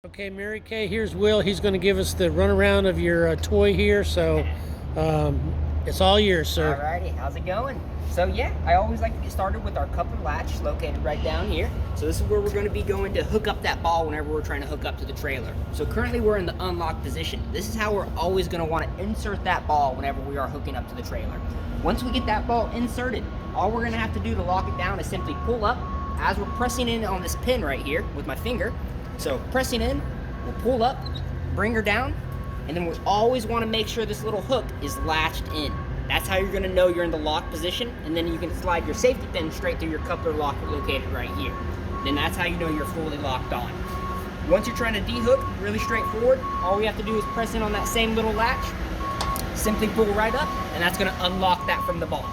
Okay, Mary Kay, here's Will. He's going to give us the runaround of your toy here, so it's all yours, sir. Alrighty, how's it going? So yeah, I always like to get started with our coupler latch located right down here. So this is where we're going to be going to hook up that ball whenever we're trying to hook up to the trailer. So currently we're in the unlock position. This is how we're always going to want to insert that ball whenever we are hooking up to the trailer. Once we get that ball inserted, all we're going to have to do to lock it down is simply pull up as we're pressing in on this pin right here with my finger. So pressing in, we'll pull up, bring her down, and then we always want to make sure this little hook is latched in. That's how you're going to know you're in the lock position, and then you can slide your safety pin straight through your coupler lock located right here. Then that's how you know you're fully locked on. Once you're trying to de-hook, really straightforward, all we have to do is press in on that same little latch, simply pull right up, and that's going to unlock that from the ball.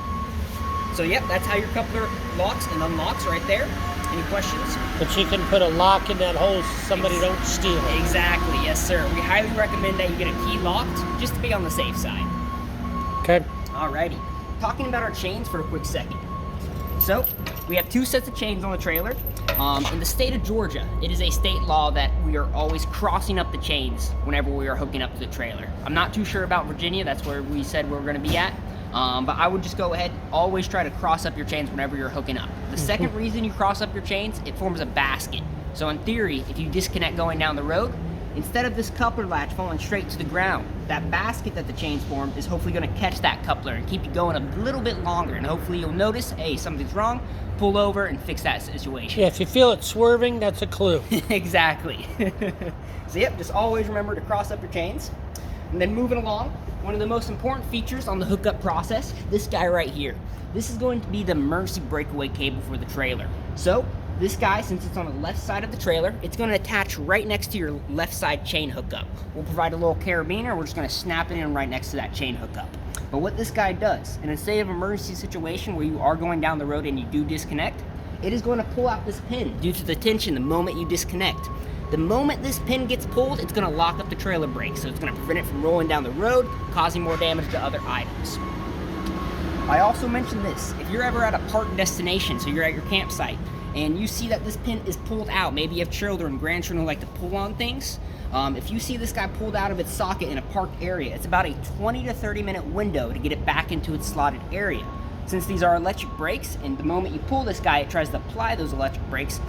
So yep, that's how your coupler locks and unlocks right there. Any questions? But you can put a lock in that hole so somebody don't steal it. Exactly, yes sir. We highly recommend that you get a key locked, just to be on the safe side. Okay. Alrighty, talking about our chains for a quick second. So, we have two sets of chains on the trailer. In the state of Georgia, it is a state law that we are always crossing up the chains whenever we are hooking up to the trailer. I'm not too sure about Virginia, that's where we said we're gonna be at. But I would just go ahead, always try to cross up your chains whenever you're hooking up. The second reason you cross up your chains, it forms a basket. So in theory, if you disconnect going down the road, instead of this coupler latch falling straight to the ground, that basket that the chains formed is hopefully gonna catch that coupler and keep you going a little bit longer. And hopefully you'll notice, hey, something's wrong, pull over and fix that situation. Yeah, if you feel it swerving, that's a clue. Exactly. So yep, just always remember to cross up your chains. And then moving along, one of the most important features on the hookup process, this guy right here. This is going to be the emergency breakaway cable for the trailer. So this guy, since it's on the left side of the trailer, it's going to attach right next to your left side chain hookup. We'll provide a little carabiner, we're just going to snap it in right next to that chain hookup. But what this guy does, in a state of emergency situation where you are going down the road and you do disconnect, it is going to pull out this pin due to the tension the moment you disconnect. The moment this pin gets pulled, it's going to lock up the trailer brake, so it's going to prevent it from rolling down the road, causing more damage to other items. I also mentioned this, if you're ever at a park destination, so you're at your campsite, and you see that this pin is pulled out, maybe you have children, grandchildren who like to pull on things, if you see this guy pulled out of its socket in a parked area, it's about a 20 to 30 minute window to get it back into its slotted area. Since these are electric brakes, and the moment you pull this guy, it tries to apply those electric brakes,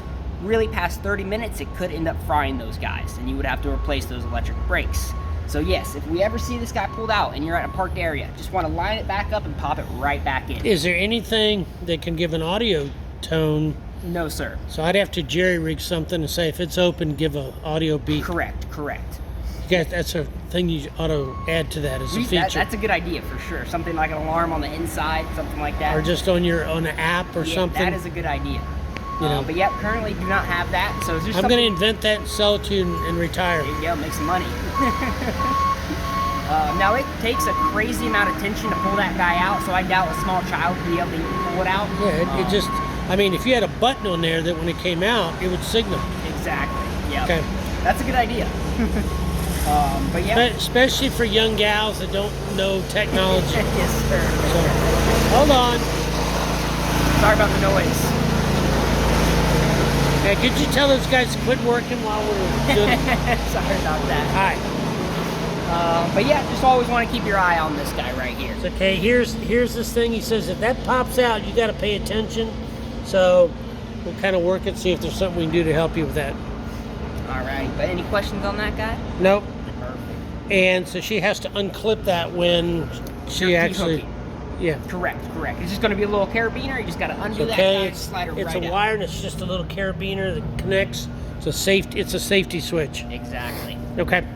really past 30 minutes, it could end up frying those guys, and you would have to replace those electric brakes. So yes, if we ever see this guy pulled out and you're at a parked area, just want to line it back up and pop it right back in. Is there anything that can give an audio tone? No, sir. So I'd have to jerry-rig something and say if it's open, give an audio beep. Correct. You guys, that's a thing you ought to add to that as a feature. That's a good idea for sure. Something like an alarm on the inside, something like that. Or just on an app or something. That is a good idea. You know. But yeah, currently do not have that. So I'm going to invent that and sell it to you and retire. There you go, make some money. Now it takes a crazy amount of tension to pull that guy out, so I doubt a small child would be able to pull it out. Yeah, it just, I mean, if you had a button on there that when it came out, it would signal. Exactly, yeah. Okay. That's a good idea. But yeah. Especially for young gals that don't know technology. Yes, sir. So, hold on. Sorry about the noise. Hey, could you tell those guys to quit working while we're doing it? Sorry about that. All right. But yeah, just always want to keep your eye on this guy right here. It's okay, here's this thing. He says if that pops out, you got to pay attention. So we'll kind of work it, see if there's something we can do to help you with that. All right. But any questions on that guy? Nope. Perfect. And so she has to unclip that when she actually... Yeah. Correct. It's just going to be a little carabiner. You just got to undo that guy and slide her right out. It's a wire and it's just a little carabiner that connects. It's a safety switch. Exactly. Okay.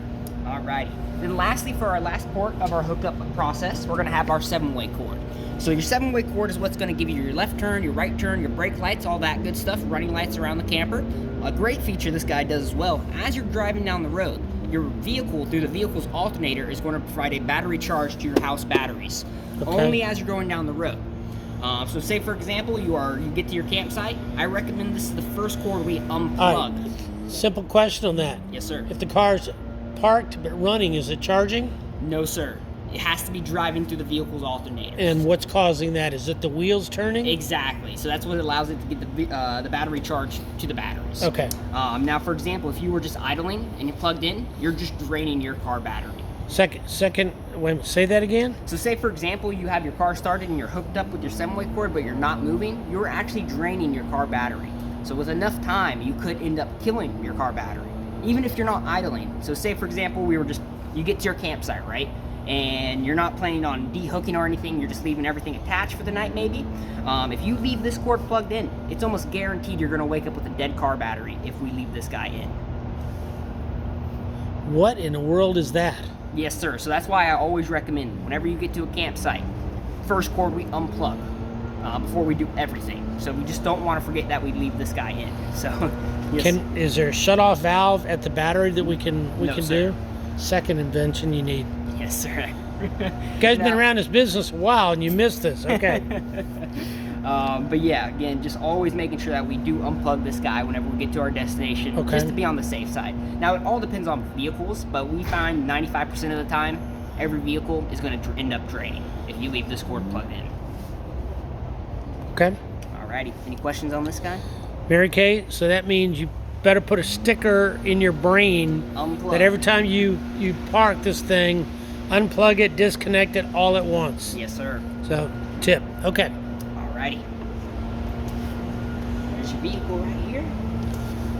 Alrighty. Then lastly, for our last part of our hookup process, we're going to have our 7-way cord. So your 7-way cord is what's going to give you your left turn, your right turn, your brake lights, all that good stuff, running lights around the camper. A great feature this guy does as well, as you're driving down the road, your vehicle, through the vehicle's alternator, is going to provide a battery charge to your house batteries. Okay. Only as you're going down the road. So say for example, you get to your campsite, I recommend this is the first cord we unplug. Right. Simple question on that. Yes, sir. If the car's parked but running, is it charging? No, sir. it has to be driving through the vehicle's alternators. And what's causing that? Is it the wheels turning? Exactly. So that's what allows it to get the battery charged to the batteries. Okay. Now, for example, if you were just idling and you plugged in, you're just draining your car battery. Second, wait, say that again? So say, for example, you have your car started and you're hooked up with your semi cord, but you're not moving, you're actually draining your car battery. So with enough time, you could end up killing your car battery, even if you're not idling. So say, for example, you get to your campsite, right? And you're not planning on dehooking or anything, you're just leaving everything attached for the night maybe. If you leave this cord plugged in, it's almost guaranteed you're gonna wake up with a dead car battery if we leave this guy in. What in the world is that? Yes, sir. So that's why I always recommend whenever you get to a campsite, first cord we unplug before we do everything. So we just don't want to forget that we leave this guy in. So yes. Is there a shut-off valve at the battery that we can No, do? sir. Second invention you need. Yes, sir. You guys been around this business a while and you missed this. Okay. But yeah, again, just always making sure that we do unplug this guy whenever we get to our destination, Okay. just to be on the safe side. Now, it all depends on vehicles, but we find 95% of the time, every vehicle is going to end up draining if you leave this cord plugged in. Okay. Alrighty, any questions on this guy? Mary Kay, so that means you better put a sticker in your brain Unplug. that every time you park this thing, unplug it, disconnect it all at once. Yes, sir. So, tip. Okay. Alrighty. There's your vehicle right here.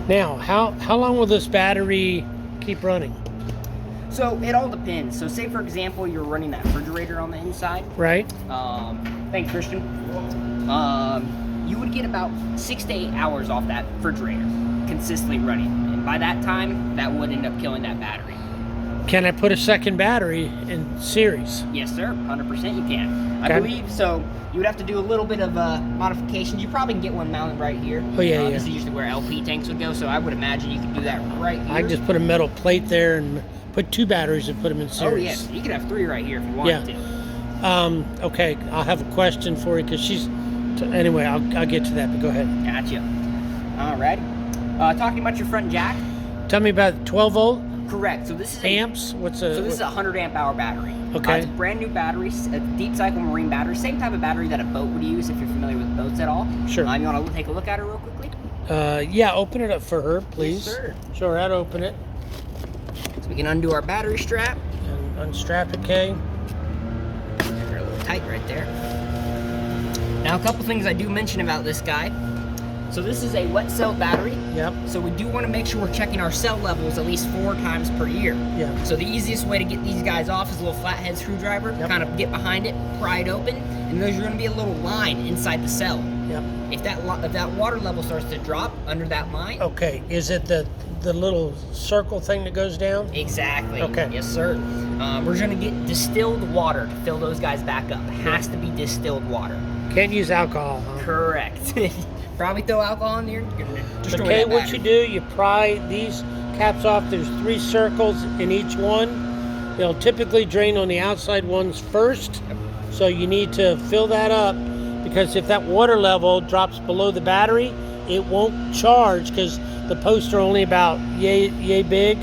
Now, how long will this battery keep running? So it all depends. So say, for example, you're running that refrigerator on the inside. Right? Thanks, Christian. You would get about 6 to 8 hours off that refrigerator consistently running. And by that time, that would end up killing that battery. Can I put a second battery in series? Yes, sir. 100% you can. Okay. I believe so. You would have to do a little bit of modifications. You probably can get one mounted right here. Oh, yeah, This is yeah. usually where LP tanks would go, so I would imagine you could do that right here. I can just put a metal plate there and put two batteries and put them in Oh, series. yes. You could have 3 right here if you wanted to. Okay, I'll have a question for you because anyway, I'll get to that, but go ahead. Gotcha. Alrighty. Talking about your front jack. Tell me about 12 volt Correct. So this is amps. So this is a 100 amp hour battery. Okay. It's a brand new battery, a deep cycle marine battery, same type of battery that a boat would use if you're familiar with boats at all. Sure. You want to take a look at it real quickly? Yeah, open it up for her, please. Yes, sir. Show her how to open it. So we can undo our battery strap. And unstrap it, Kay. They're a little tight right there. Now, a couple things I do mention about this guy. So this is a wet cell battery. Yep. So we do want to make sure we're checking our cell levels at least 4 times per year. Yeah. So the easiest way to get these guys off is a little flathead screwdriver. Yep. Kind of get behind it, pry it open, and there's going to be a little line inside the cell. Yep. If that water level starts to drop under that line, Okay. Is it the little circle thing that goes down? exactly. Okay. Yes, sir. We're going to get distilled water to fill those guys back up. It has to be distilled water. Can't use alcohol, huh? Correct. Probably throw alcohol in there. You're going to destroy Okay, that what you battery. do, you pry these caps off. There's 3 circles in each one. They'll typically drain on the outside ones first. So you need to fill that up because if that water level drops below the battery, it won't charge because the posts are only about yay big.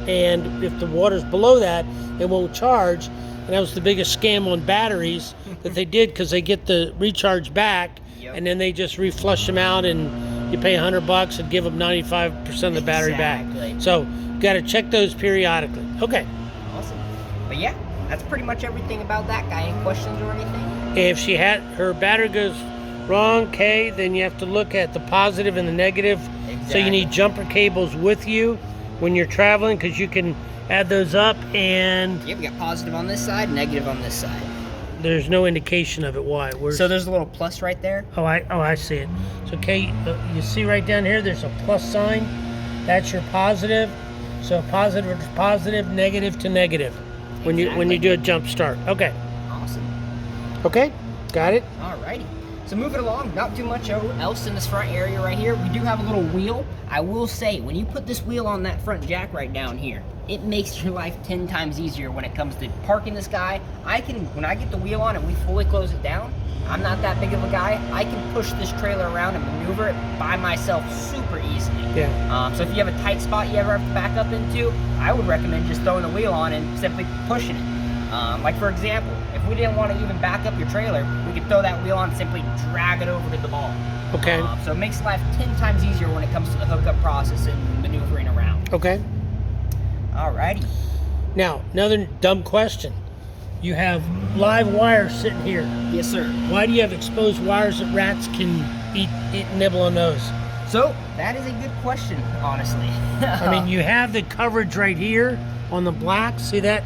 And if the water's below that, it won't charge. And that was the biggest scam on batteries that they did because they get the recharge back. Yep. And then they just reflush them out and you pay $100 and give them 95% of the battery Exactly. back. So you got to check those periodically. Okay. Awesome. But yeah, that's pretty much everything about that guy. Any questions or anything? If her battery goes wrong, okay, then you have to look at the positive and the negative. So you Exactly. need jumper cables with you when you're traveling because you can add those up and Yep, we got positive on this side, negative on this side. there's no indication of it. Why? So there's a little plus right there. I see it. So okay, you see right down here, there's a plus sign. That's your positive. So positive to positive, negative to negative. When you do a jump start. Okay. Awesome. Okay. Got it. Alrighty. So moving along, not too much else in this front area right here. We do have a little wheel. I will say, when you put this wheel on that front jack right down here, it makes your life 10 times easier when it comes to parking this guy. When I get the wheel on and we fully close it down, I'm not that big of a guy. I can push this trailer around and maneuver it by myself super easily. Yeah. So if you have a tight spot you ever have to back up into, I would recommend just throwing the wheel on and simply pushing it. Like for example, if we didn't want to even back up your trailer, we could throw that wheel on and simply drag it over to the ball. Okay. So it makes life 10 times easier when it comes to the hookup process and maneuvering around. Okay. Alrighty. Now, another dumb question. You have live wires sitting here. Yes, sir. Why do you have exposed wires that rats can eat nibble on those? So that is a good question, honestly. I mean, you have the coverage right here on the black. See that?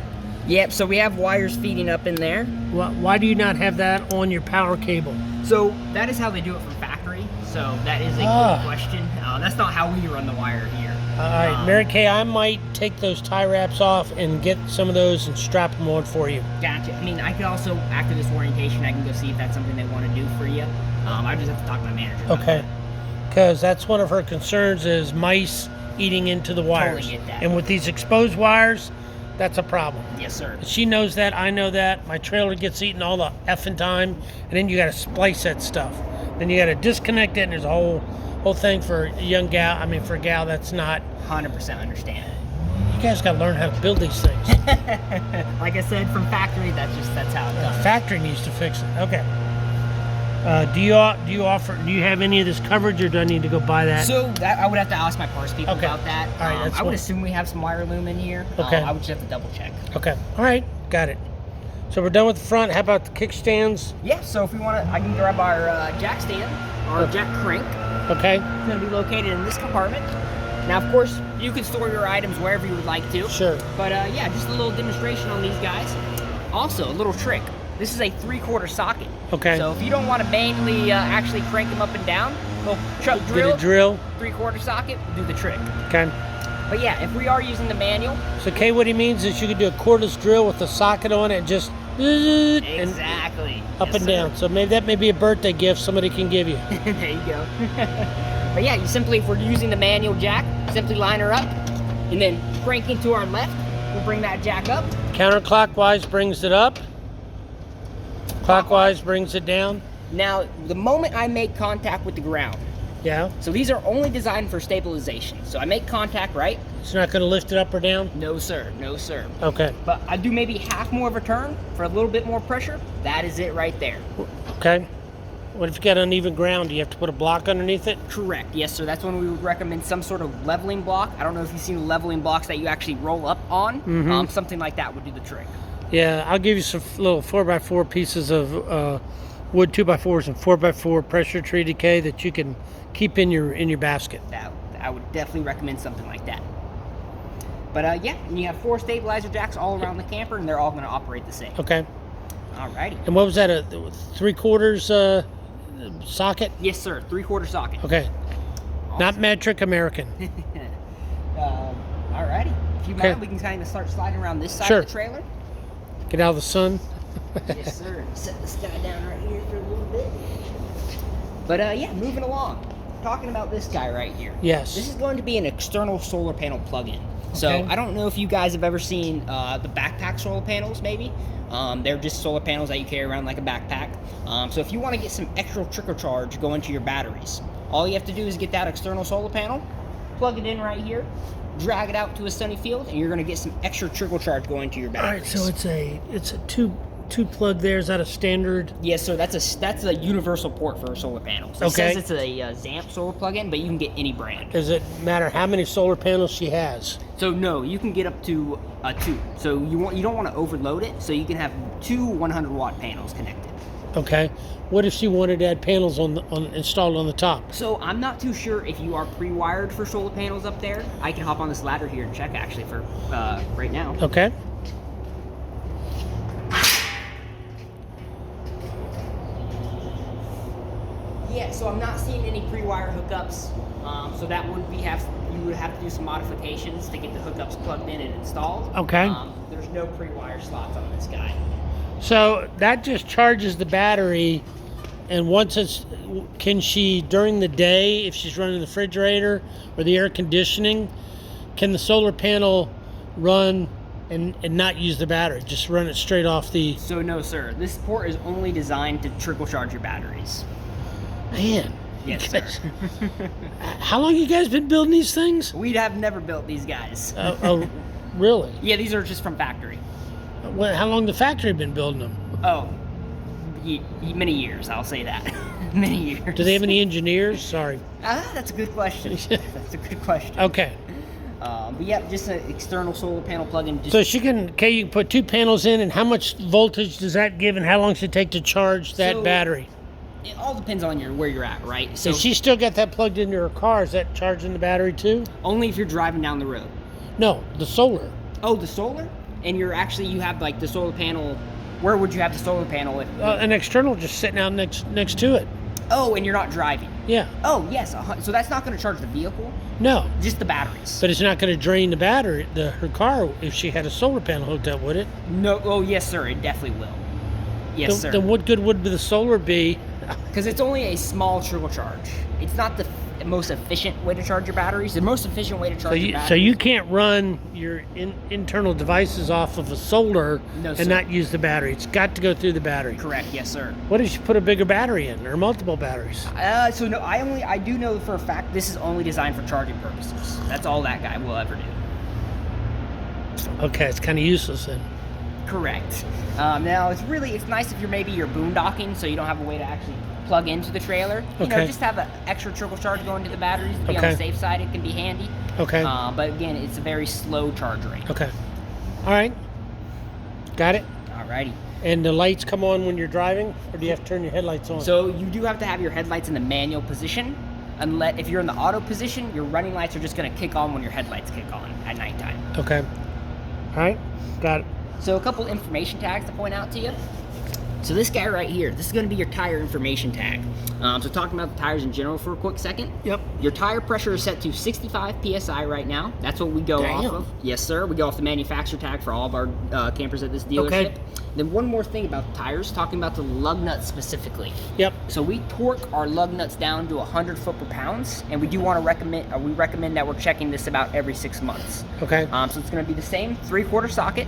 Yep, so we have wires feeding up in there. Why do you not have that on your power cable? So that is how they do it from factory. So that is a good question. That's not how we run the wire here. All right, Mary Kay, I might take those tie wraps off and get some of those and strap them on for you. Gotcha. I mean, I could also, after this orientation, I can go see if that's something they want to do for you. I just have to talk to my manager. Okay. Because that's one of her concerns is mice eating into the wires. Totally get that. And with these exposed wires, that's a problem. Yes, sir. She knows that, I know that. My trailer gets eaten all the effing time, and then you got to splice that stuff. Then you got to disconnect it, and there's a whole thing for a young gal. I mean, for a gal that's not. 100% understand. You guys got to learn how to build these things. Like I said, from factory, that's how it The goes. factory needs to fix it. Okay. Do you have any of this coverage, or do I need to go buy that? So that, I would have to ask my parts people Okay. about that. All right, that's I would fine. assume we have some wire loom in here. Okay. I would just have to double check. Okay. All right. Got it. So we're done with the front. How about the kickstands? Yeah, so if we want to, I can grab our jack stand, our jack crank. Okay. It's going to be located in this compartment. Now, of course, you can store your items wherever you would like to. Sure. But yeah, just a little demonstration on these guys. Also, a little trick. This is a 3/4 socket. Okay. So if you don't want to manually actually crank them up and down, little chuck Get drill, a drill. 3/4 socket, will do the trick. Okay. But yeah, if we are using the manual, So Kay, what he means is you could do a cordless drill with a socket on it and just and exactly. up Yes, and sir. down. So maybe that may be a birthday gift somebody can give you. There you go. But yeah, you simply, if we're using the manual jack, simply line her up and then cranking to our left, we'll bring that jack up. Counterclockwise brings it up. Clockwise brings it down. Now, the moment I make contact with the ground, Yeah. so these are only designed for stabilization. So I make contact, right? It's not going to lift it up or down? No, sir. No, sir. Okay. But I do maybe half more of a turn for a little bit more pressure. That is it right there. Okay. What if you got uneven ground? Do you have to put a block underneath it? Correct. Yes, sir. That's when we would recommend some sort of leveling block. I don't know if you've seen leveling blocks that you actually roll up on. Something like that would do the trick. Yeah, I'll give you some little 4x4 pieces of wood 2x4s and 4x4 pressure treated K that you can keep in your basket. That I would definitely recommend something like that. But yeah, and you have 4 stabilizer jacks all around the camper, and they're all going to operate the same. Okay. Alrighty. And what was that? A 3/4 socket? Yes, sir. 3/4 socket. Okay. Not metric, American. Alrighty. If you Okay. mind, we can kind of start sliding around this side Sure. of the trailer. Get out of the sun. Yes, sir. Set this guy down right here for a little bit. But yeah, moving along. Talking about this guy right here. Yes. This is going to be an external solar panel plug-in. So Okay. I don't know if you guys have ever seen the backpack solar panels, maybe. They're just solar panels that you carry around like a backpack. So if you want to get some extra trickle charge going to your batteries, all you have to do is get that external solar panel, plug it in right here, drag it out to a sunny field, and you're going to get some extra trickle charge going to your All batteries. right, so it's a two plug there. Is that a standard? Yes, sir. That's a universal port for a solar panel. So Okay. it says it's a Zamp solar plug-in, but you can get any brand. Does it matter how many solar panels she has? So no, you can get up to 2. So you don't want to overload it. So you can have 2 100-watt panels connected. Okay. What if she wanted to add panels installed on the top? So I'm not too sure if you are pre-wired for solar panels up there. I can hop on this ladder here and check actually for right now. Okay. Yeah, so I'm not seeing any pre-wire hookups. So that would you would have to do some modifications to get the hookups plugged in and installed. Okay. There's no pre-wire slots on this guy. So that just charges the battery, and can she, during the day, if she's running the refrigerator or the air conditioning, can the solar panel run and not use the battery, just run it straight off the... So no, sir. This port is only designed to trickle charge your batteries. Man. Yes, you sir. guys- How long you guys been building these things? We'd have never built these guys. Oh, really? Yeah, these are just from factory. How long the factory been building them? Oh, many years, I'll say that. Many years. Do they have any engineers? Sorry. That's a good question. That's a good question. Okay. But yeah, just an external solar panel plug-in. So you can put 2 panels in, and how much voltage does that give, and how long does it take to charge that battery? It all depends on where you're at, right? So If she still got that plugged into her car, is that charging the battery too? only if you're driving down the road. No, the solar. Oh, the solar? And you have like the solar panel. Where would you have the solar panel? An external just sitting out next to it. Oh, and you're not driving. Yeah. Oh, yes. So that's not going to charge the vehicle, No, just the batteries. but it's not going to drain the battery, her car, if she had a solar panel hooked up, would it? No. Oh, yes, sir. It definitely will. Yes, sir. Then what good would the solar be? Because it's only a small trickle charge. It's not the most efficient way to charge your batteries. The most efficient way to charge your batteries. So you can't run your internal devices off of a solar No, and sir. not use the battery. It's got to go through the battery. Correct. Yes, sir. What if you put a bigger battery in, or multiple batteries? So no, I do know for a fact this is only designed for charging purposes. That's all that guy will ever do. Okay, it's kind of useless then. Correct. Now it's nice if you're boondocking, so you don't have a way to actually plug into the trailer. You know, Okay. just have an extra trickle charge going to the batteries to be on Okay. the safe side. It can be handy. Okay. But again, it's a very slow charge rate. Okay. All right. Got it. Alrighty. And the lights come on when you're driving, or do you have to turn your headlights on? So you do have to have your headlights in the manual position. Unless if you're in the auto position, your running lights are just going to kick on when your headlights kick on at nighttime. Okay. All right. Got it. So a couple information tags to point out to you. So this guy right here, this is going to be your tire information tag. So talking about the tires in general for a quick second. Yep. Your tire pressure is set to 65 PSI right now. That's what we go off of. Yes, sir. We go off the manufacturer tag for all of our campers at this dealership. Okay. Then one more thing about the tires, talking about the lug nuts specifically. Yep. So we torque our lug nuts down to 100 foot/pounds, and we do want to recommend, we recommend that we're checking this about every 6 months. Okay. So it's going to be the same 3/4 socket.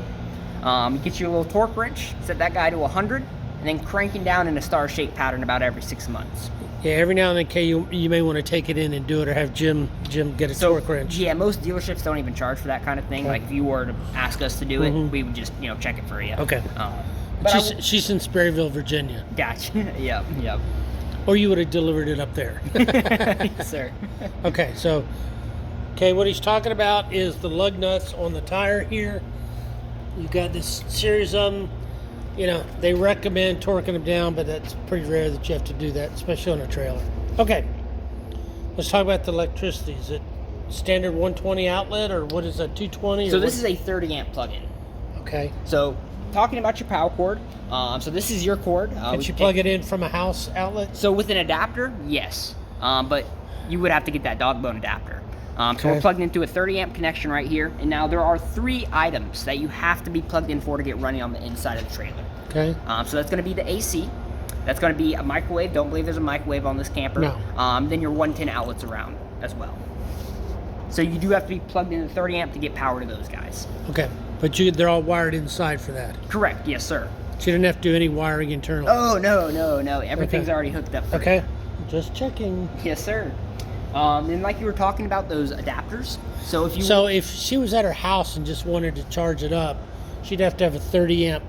Get you a little torque wrench, set that guy to 100, and then cranking down in a star-shaped pattern about every 6 months. Yeah. Every now and then, Kay, you may want to take it in and do it, or have Jim get a torque wrench. Yeah, most dealerships don't even charge for that kind of thing. Okay. Like if you were to ask us to do it, we would just check it for you. Okay. But She's in Sperryville, Virginia. gotcha. Yep. Or you would have delivered it up there. Yes, sir. Okay, so, what he's talking about is the lug nuts on the tire here. You've got this series of them. They recommend torquing them down, but that's pretty rare that you have to do that, especially on a trailer. Okay, let's talk about the electricity. Is it standard 120 outlet, or what is that, 220? So this is a 30 amp plug-in. Okay. So talking about your power cord, so this is your cord. Can you plug it in from a house outlet? So with an adapter, yes, but you would have to get that dog bone adapter. So Okay. we're plugged into a 30 amp connection right here, and now there are 3 items that you have to be plugged in for to get running on the inside of the trailer. Okay. So that's going to be the AC. That's going to be a microwave. Don't believe there's a microwave on this camper. No. Then your 110 outlets around as well. So you do have to be plugged in the 30 amp to get power to those guys. Okay, but they're all wired inside for that. Correct. Yes, sir. So you didn't have to do any wiring internally. Oh, no. Everything's Okay. already hooked up. For you. Okay, just checking. Yes, sir. And like you were talking about those adapters. So if she was at her house and just wanted to charge it up, she'd have to have a 30 amp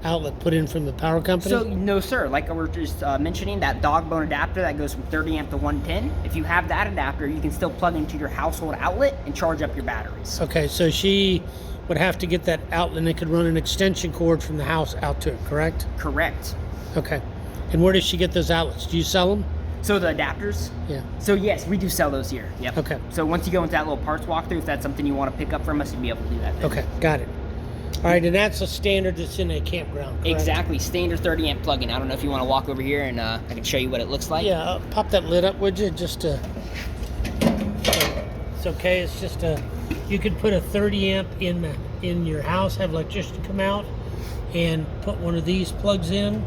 outlet put in from the power company? So no, sir. Like we were just mentioning, that dog bone adapter that goes from 30 amp to 110. If you have that adapter, you can still plug into your household outlet and charge up your batteries. Okay, so she would have to get that outlet, and they could run an extension cord from the house out to it, correct? Correct. Okay. And where does she get those outlets? Do you sell them? So the adapters. Yeah. So yes, we do sell those here. Yep. Okay. So once you go into that little parts walkthrough, if that's something you want to pick up from us, you'll be able to do that then. Okay, got it. All right, and that's a standard that's in a campground, correct? Exactly. Standard 30 amp plug-in. I don't know if you want to walk over here and I can show you what it looks like. Yeah, pop that lid up, would you? Just to... It's okay, it's just you could put a 30 amp in your house, have electricity come out, and put one of these plugs in,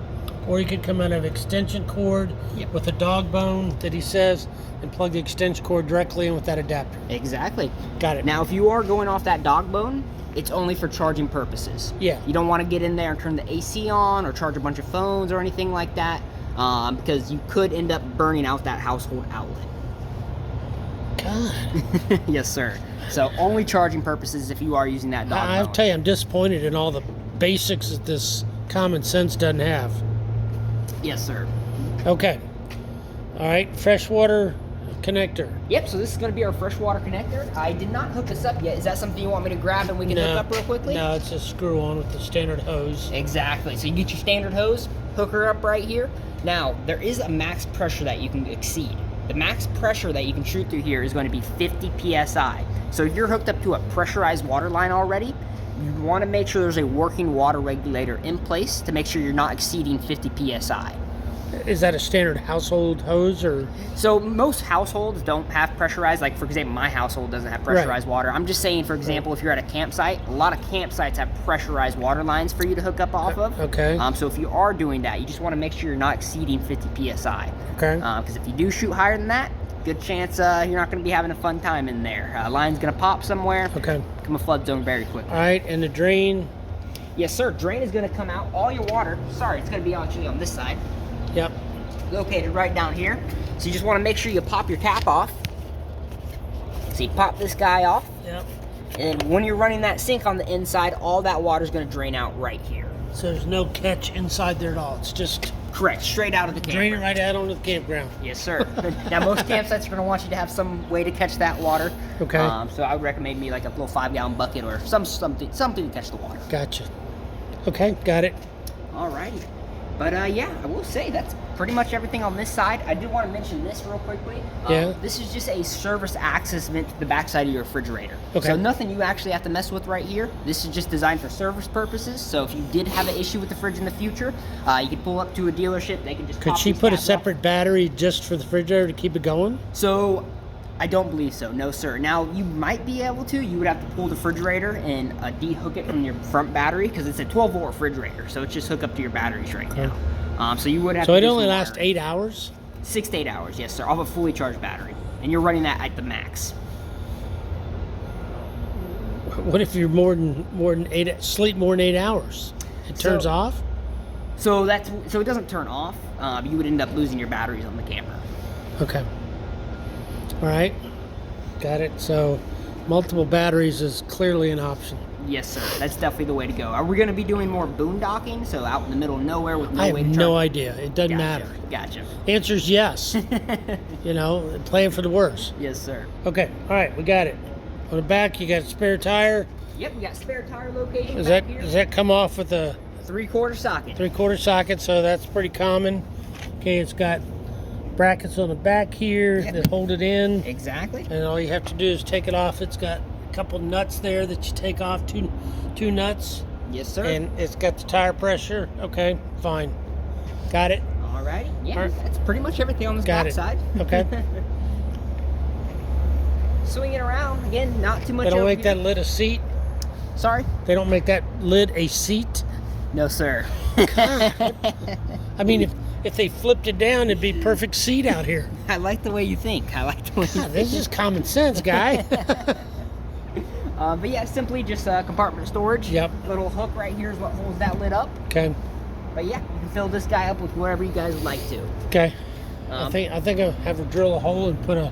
or you could come out of extension cord with a dog bone that he says, and plug the extension cord directly in with that adapter. Exactly. Got it. Now, if you are going off that dog bone, it's only for charging purposes. Yeah. You don't want to get in there and turn the AC on or charge a bunch of phones or anything like that, because you could end up burning out that household outlet. God. Yes, sir. So only charging purposes if you are using that dog I'll bone. tell you, I'm disappointed in all the basics that this common sense doesn't have. Yes, sir. Okay. All right, freshwater connector. Yep, so this is going to be our freshwater connector. I did not hook this up yet. Is that something you want me to grab and we can hook up real quickly? No, it's a screw on with the standard hose. Exactly. So you get your standard hose, hook her up right here. Now, there is a max pressure that you can exceed. The max pressure that you can shoot through here is going to be 50 PSI. So if you're hooked up to a pressurized water line already, you want to make sure there's a working water regulator in place to make sure you're not exceeding 50 PSI. Is that a standard household hose or? So most households don't have pressurized, like for example, my household doesn't have pressurized water. I'm just saying, for example, if you're at a campsite, a lot of campsites have pressurized water lines for you to hook up off of. Okay. So if you are doing that, you just want to make sure you're not exceeding 50 PSI. Okay. Because if you do shoot higher than that, good chance you're not going to be having a fun time in there. Line's going to pop somewhere. Okay. Become a flood zone very quickly. All right, and the drain. Yes, sir. Drain is going to come out. All your water, sorry, it's going to be actually on this side. Yep. Located right down here. So you just want to make sure you pop your cap off. So you pop this guy off. Yep. And when you're running that sink on the inside, all that water is going to drain out right here. So there's no catch inside there at all. It's just Correct, straight out of the camper. drain it right out onto the campground. Yes, sir. Now, most campsites are going to want you to have some way to catch that water. Okay. So I would recommend me like a little 5-gallon bucket or something to catch the water. Gotcha. Okay, got it. Alrighty. But yeah, I will say that's pretty much everything on this side. I did want to mention this real quickly. Yeah. This is just a service access vent to the backside of your refrigerator. Okay. So nothing you actually have to mess with right here. This is just designed for service purposes. So if you did have an issue with the fridge in the future, you could pull up to a dealership. They can just Could pop she these put a tabs off. separate battery just for the refrigerator to keep it going? So I don't believe so, no sir. Now you might be able to. You would have to pull the refrigerator and de-hook it from your front battery because it's a 12-volt refrigerator. So it's just hooked up to your batteries right Okay. now. So you would have So to it do only some lasts wiring. 8 hours? 6 to 8 hours, yes sir, off a fully charged battery. And you're running that at the max. What if you're sleep more than 8 hours? It turns So- off? So it doesn't turn off. You would end up losing your batteries on the camper. Okay. All right. Got it. So multiple batteries is clearly an option. Yes sir, that's definitely the way to go. Are we going to be doing more boondocking? So out in the middle of nowhere with no I way have to no turn? idea. It doesn't matter. Gotcha. Answer's yes. You know, plan for the worst. Yes sir. Okay. All right. We got it. On the back, you got a spare tire. Yep, we got spare tire location Does back that here. does that come off with a 3/4 socket. 3/4 socket? So that's pretty common. Okay. It's got brackets on the back here that hold it in. Exactly. And all you have to do is take it off. It's got a couple nuts there that you take off, two nuts, Yes sir. and it's got the tire pressure. Okay, fine. Got it. Alrighty. Yeah, All right. that's pretty much everything on this Got back it. side. Okay. Swinging around again, not too much. They don't over make here. that lid a seat. Sorry. They don't make that lid a seat. No sir. I mean, if they flipped it down, it'd be perfect seat out here. I like the way you think. I like the way you God, this is common sense, guy. But yeah, simply just compartment storage. Yep. Little hook right here is what holds that lid up. Okay. But yeah, you can fill this guy up with whatever you guys would like to. Okay. Um, I think I'll have her drill a hole and put a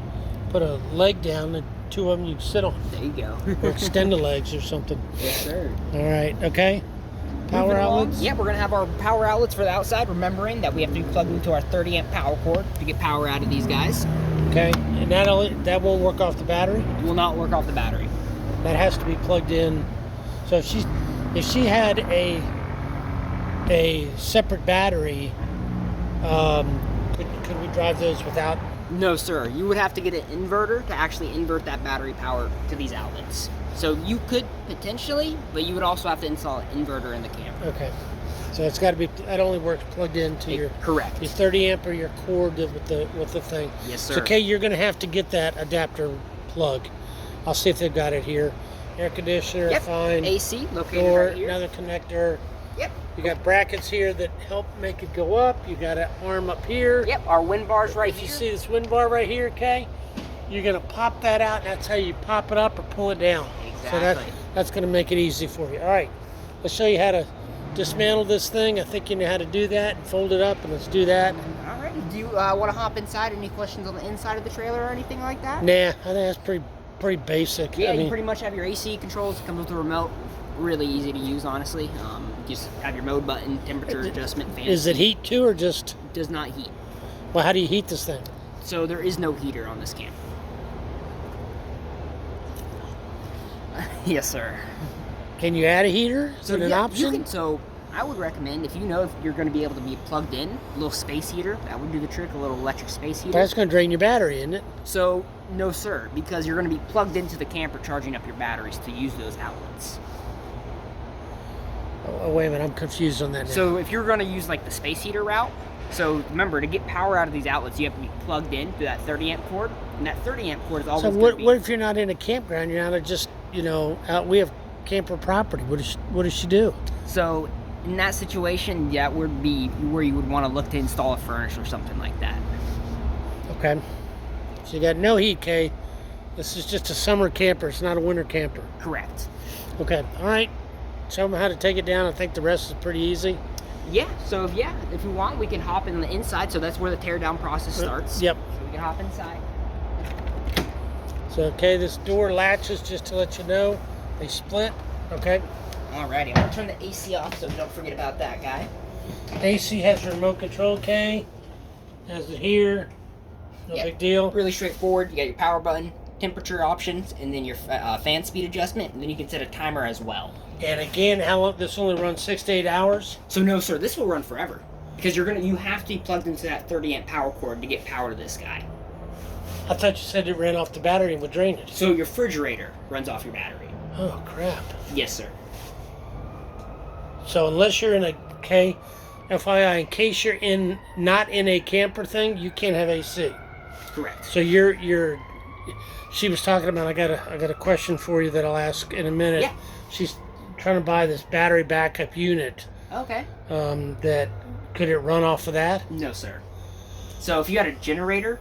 leg down, and two of them you can sit on, There you go. or extend the legs or something. Yes, sir. All right. Okay. Power Moving along. outlets. Yeah, we're gonna have our power outlets for the outside. Remembering that we have to be plugged into our 30 amp power cord to get power out of these guys. Okay. And that won't work off the battery. It will not work off the battery. That has to be plugged in. So if she had a separate battery, could we drive those without? No, sir. You would have to get an inverter to actually invert that battery power to these outlets. So you could potentially, but you would also have to install an inverter in the camper. Okay. So it's got to be. That only works plugged into your Correct. 30 amp or your cord with the thing. Yes, So, sir. okay, you're going to have to get that adapter plug. I'll see if they've got it here. Air conditioner, Yep. fine. AC located Door, right here. another connector. Yep. You got brackets here that help make it go up. You got an arm up here. Yep. Our wind bars right If you here. see this wind bar right here, okay, you're gonna pop that out, and that's how you pop it up or pull it down. So Exactly. that's gonna make it easy for you. All right, let's show you how to dismantle this thing. I think you know how to do that. Fold it up, and let's do that. All right. Do you want to hop inside? Any questions on the inside of the trailer or anything like that? Nah, I think that's pretty basic. Yeah, I mean, you pretty much have your AC controls. It comes with a remote. Really easy to use, honestly. Just have your mode button, temperature adjustment, fan. is it heat too, or just? Does not heat. Well, how do you heat this thing? So there is no heater on this camper. Yes, sir. Can you add a heater? Is So it an yeah, option? You can, so I would recommend, if you know if you're going to be able to be plugged in, a little space heater, that would do the trick, a little electric space heater. That's going to drain your battery, isn't it? So, no sir, because you're going to be plugged into the camper charging up your batteries to use those outlets. Oh, wait a minute, I'm confused on that now. So if you're going to use like the space heater route, so remember, to get power out of these outlets, you have to be plugged in to that 30 amp cord, and that 30 amp cord is always So going what, to be... what if you're not in a campground? You're not just, out, we have camper property. What does she do? So in that situation, that would be where you would want to look to install a furnace or something like that. Okay. So you got no heat, Kay. This is just a summer camper. It's not a winter camper. Correct. Okay. All right. Show them how to take it down. I think the rest is pretty easy. Yeah, so if you want, we can hop in the inside, so that's where the tear down process starts. Yep. So we can hop inside. So, okay, this door latches, just to let you know. They split. Okay. Alrighty, I'm gonna turn the AC off, so don't forget about that, guy. AC has remote control, Kay. Has it here. No Yep. big deal. Really straightforward. You got your power button, temperature options, and then your fan speed adjustment, and then you can set a timer as well. And again, how long? This only runs 6 to 8 hours. So no, sir, this will run forever because you have to be plugged into that 30 amp power cord to get power to this guy. I thought you said it ran off the battery and would drain it. So your refrigerator runs off your battery. Oh crap! Yes, sir. So unless you're in a FYI, in case you're not in a camper thing, you can't have AC. Correct. So you're. She was talking about. I got a question for you that I'll ask in a minute. Yeah. She's trying to buy this battery backup unit. Okay. That could it run off of that? No, sir. So if you had a generator,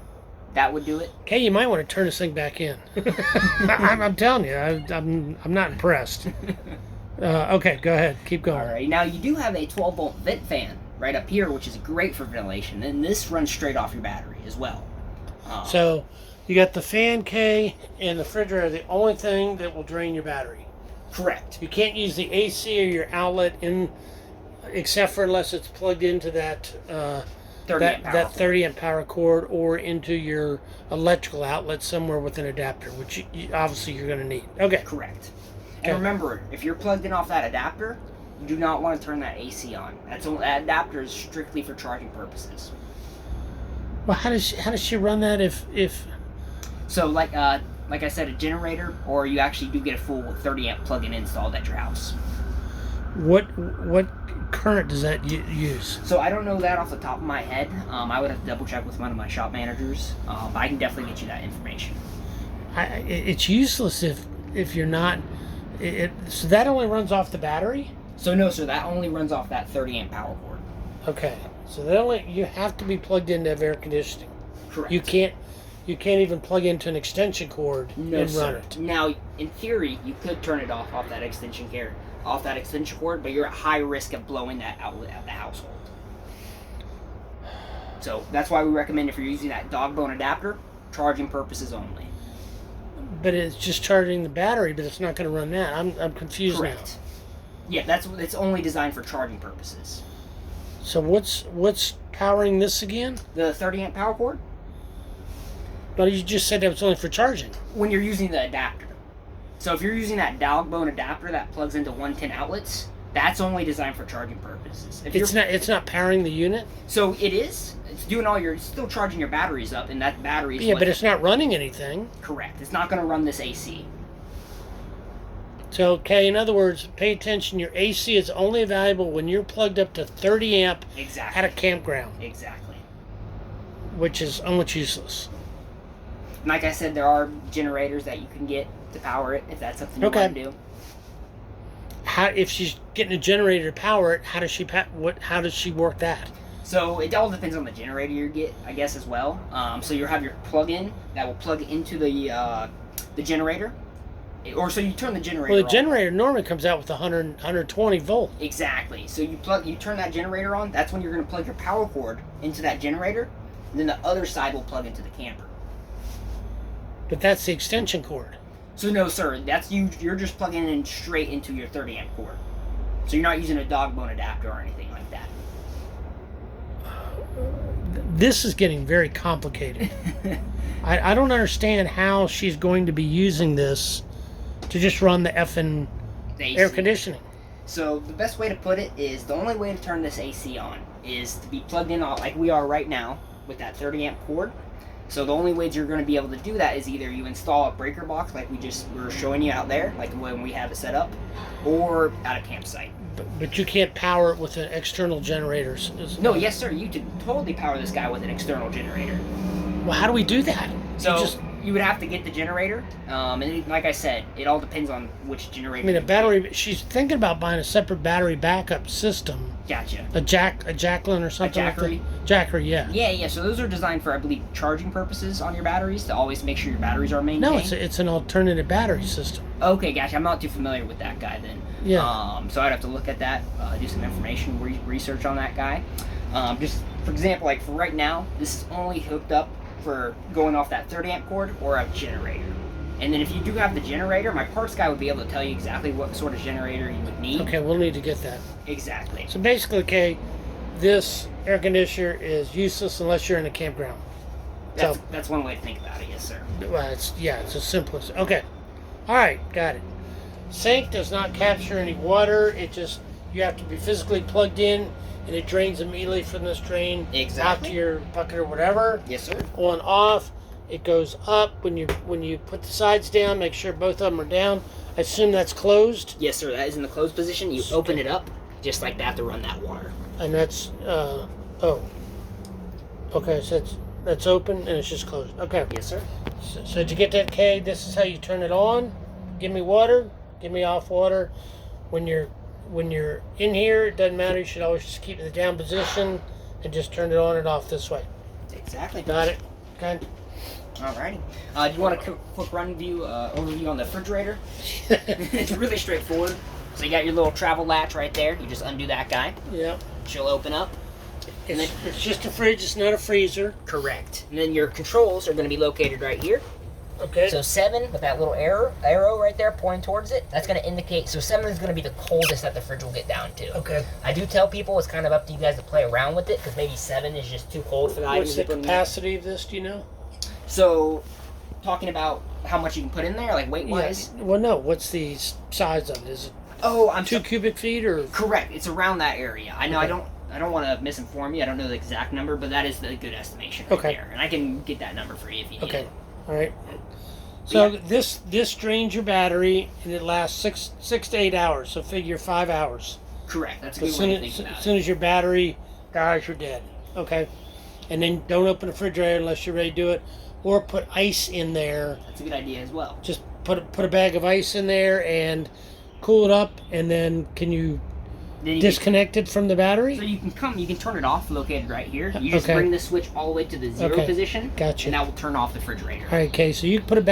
that would do it. Okay, you might want to turn this thing back in. I'm telling you, I'm not impressed. Okay, go ahead. Keep going. All right. Now you do have a 12-volt vent fan right up here, which is great for ventilation, and this runs straight off your battery as well. So you got the fan, K, and the refrigerator. The only thing that will drain your battery. Correct. You can't use the AC or your outlet except for unless it's plugged into that 30 amp power that 30 amp power cord or into your electrical outlet somewhere with an adapter, which obviously you're going to need. Okay. Correct. Okay. And remember, if you're plugged in off that adapter, you do not want to turn that AC on. That adapter is strictly for charging purposes. Well, how does she run that if So like I said, a generator, or you actually do get a full 30 amp plug-in installed at your house. what current does that use? So I don't know that off the top of my head. I would have to double check with one of my shop managers. But I can definitely get you that information. It's useless if you're not. So that only runs off the battery. So no, sir, that only runs off that 30 amp power cord. Okay, so you have to be plugged in to have air conditioning. Correct. You can't even plug into an extension cord No, and sir. run it. Now, in theory, you could turn it off that extension cord, but you're at high risk of blowing that outlet at the household. So that's why we recommend, if you're using that dog bone adapter, charging purposes only. But it's just charging the battery, but it's not going to run that. I'm confused Correct. Yeah, it's only designed for charging purposes. now. So what's powering this again? The 30 amp power cord, But you just said that was only for charging. when you're using the adapter. So if you're using that dog bone adapter that plugs into 110 outlets, that's only designed for charging purposes. It's not powering the unit. So it is. It's doing it's still charging your batteries up, and that battery is Yeah, but it's not running anything. correct. It's not going to run this AC. So, okay, in other words, pay attention. Your AC is only valuable when you're plugged up to 30 amp Exactly. at a campground, Exactly. which is almost useless. And like I said, there are generators that you can get to power it if that's something you Okay. want to do. If she's getting a generator to power it, how does she work that? So it all depends on the generator you get, I guess, as well. So you'll have your plug-in that will plug into the generator, or so you turn the generator. Well, the on. generator normally comes out with 120 volt. Exactly. So you turn that generator on. That's when you're going to plug your power cord into that generator, and then the other side will plug into the camper. But that's the extension cord. So no, sir. That's you. You're just plugging it in straight into your 30 amp cord. So you're not using a dog bone adapter or anything like that. This is getting very complicated. I don't understand how she's going to be using this to just run the effing air conditioning. So the best way to put it is the only way to turn this AC on is to be plugged in like we are right now with that 30 amp cord. So the only ways you're going to be able to do that is either you install a breaker box like we were showing you out there, like when we have it set up, or at a campsite. But you can't power it with an external generator. No, yes sir, you can totally power this guy with an external generator. Well, how do we do that? So you would have to get the generator, and like I said, it all depends on which generator. I mean, a battery. She's thinking about buying a separate battery backup system. Gotcha. A Jacqueline or something. Jackery? Like that. Jackery, yeah. Yeah. So those are designed for, I believe, charging purposes on your batteries to always make sure your batteries are maintained. No, it's an alternative battery system. Okay, gotcha. I'm not too familiar with that guy then. Yeah. So I'd have to look at that, do some information research on that guy. Just for example, like for right now, this is only hooked up for going off that 30 amp cord or a generator. And then if you do have the generator, my parts guy would be able to tell you exactly what sort of generator you would need. Okay, we'll need to get that. Exactly. So basically, okay, this air conditioner is useless unless you're in a campground. That's one way to think about it, yes sir. Well, it's the simplest. Okay. All right, got it. Sink does not capture any water. It just, you have to be physically plugged in, and it drains immediately from this drain out to your bucket or whatever. Yes sir. On off, it goes up when you put the sides down. Make sure both of them are down. I assume that's closed. Yes sir. That is in the closed position. You open it up just like that to run that water. And that's okay. So that's open and it's just closed. Okay. Yes sir. So to get that K, this is how you turn it on. Give me water. Give me off water. When you're in here, it doesn't matter. You should always just keep it in the down position and just turn it on and off this way. Exactly. Got it. Okay. Alrighty. Do you want a quick overview on the refrigerator? It's really straightforward. So you got your little travel latch right there. You just undo that guy. Yeah. She'll open up. It's just a fridge. It's not a freezer. Correct. And then your controls are going to be located right here. Okay. So 7 with that little arrow right there pointing towards it, that's going to indicate, so 7 is going to be the coldest that the fridge will get down to. Okay. I do tell people it's kind of up to you guys to play around with it, because maybe 7 is just too cold for the items. What's the capacity of this, do you know? So, talking about how much you can put in there, like weight-wise? Yeah. Well, no. What's the size of it? Is it I'm 2 cubic feet or? Correct. It's around that area. I know. Okay. I don't want to misinform you. I don't know the exact number, but that is the good estimation right there. And I can get that number for you if you need it. All right. So this drains your battery and it lasts six to 8 hours. So figure 5 hours. Correct. That's a good way to think about it. As soon as your battery dies, you're dead. Okay. And then don't open the refrigerator unless you're ready to do it, or put ice in there. That's a good idea as well. Just put a bag of ice in there and cool it up, and then can you disconnect it from the battery? So you can turn it off, located right here. You just bring the switch all the way to the 0 position. Gotcha. And that will turn off the refrigerator. All right, okay, so you can put a